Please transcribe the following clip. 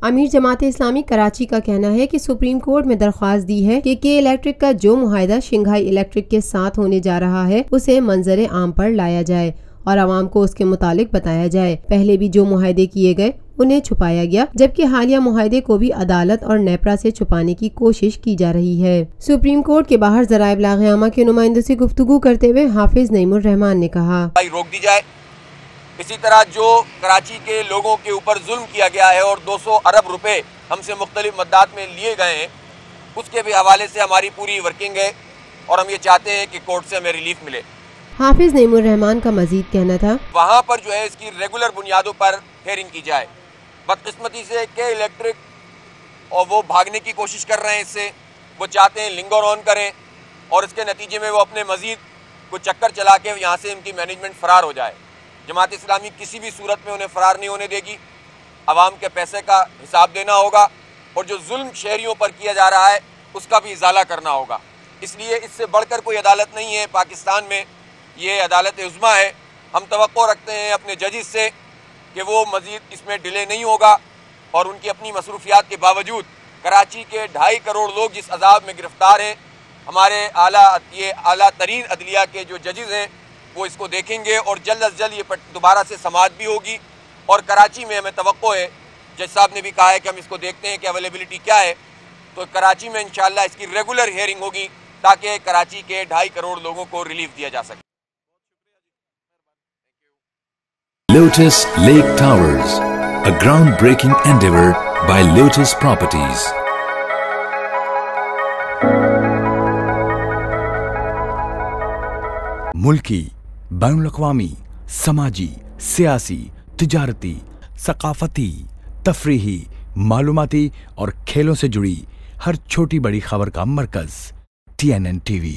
अमीर जमात इस्लामी कराची का कहना है कि सुप्रीम कोर्ट में दरख्वास्त दी है कि के इलेक्ट्रिक का जो मुआहदा शंघाई इलेक्ट्रिक के साथ होने जा रहा है उसे मंजर आम पर लाया जाए और आवाम को उसके मुतालिक बताया जाए। पहले भी जो मुआहदे किए गए उन्हें छुपाया गया, जबकि हालिया मुआहदे को भी अदालत और नेपरा से छुपाने की कोशिश की जा रही है। सुप्रीम कोर्ट के बाहर ज़राए इब्लाग़ के नुमाइंदों से गुफ्तगू करते हुए हाफिज नईमुर रहमान ने कहा, रोक दी जाए। इसी तरह जो कराची के लोगों के ऊपर जुल्म किया गया है और 200 अरब रुपए हमसे मुख्तलिफ मद्दात में लिए गए हैं, उसके भी हवाले से हमारी पूरी वर्किंग है और हम ये चाहते हैं कि कोर्ट से हमें रिलीफ मिले। हाफिज नईमुर रहमान का मजीद कहना था, वहाँ पर जो है इसकी रेगुलर बुनियादों पर हेयरिंग की जाए। बदकिस्मती से के इलेक्ट्रिक और वो भागने की कोशिश कर रहे हैं, इससे वो चाहते हैं लिंगर ऑन करें और इसके नतीजे में वो अपने मजीद कुछ चक्कर चला के यहाँ से इनकी मैनेजमेंट फरार हो जाए। जमात इस्लामी किसी भी सूरत में उन्हें फरार नहीं होने देगी। आवाम के पैसे का हिसाब देना होगा और जो जुल्म शहरियों पर किया जा रहा है उसका भी इजाला करना होगा। इसलिए इससे बढ़कर कोई अदालत नहीं है पाकिस्तान में, ये अदालत उज़्मा है। हम तवक्को रखते हैं अपने जजिस से कि वो मज़ीद इसमें डिले नहीं होगा और उनकी अपनी मसरूफियात के बावजूद कराची के 2.5 करोड़ लोग जिस अजाब में गिरफ्तार हैं, हमारे आला तरीन अदलिया के जो जजिस हैं वो इसको देखेंगे और जल्द अज जल्द ये दोबारा से समाअत भी होगी। और कराची में हमें तवक्को है, जज साहब ने भी कहा है कि हम इसको देखते हैं कि अवेलेबिलिटी क्या है, तो कराची में इंशाअल्लाह इसकी रेगुलर हियरिंग होगी ताकि कराची के 2.5 करोड़ लोगों को रिलीफ दिया जा सके। Lotus Lake Towers, a groundbreaking endeavor by Lotus Properties. मुल्की, बैनुल-अक़वामी, समाजी, सियासी, तिजारती, सकाफती, तफरीही, मालूमाती और खेलों से जुड़ी हर छोटी बड़ी खबर का मरकज TNN TV।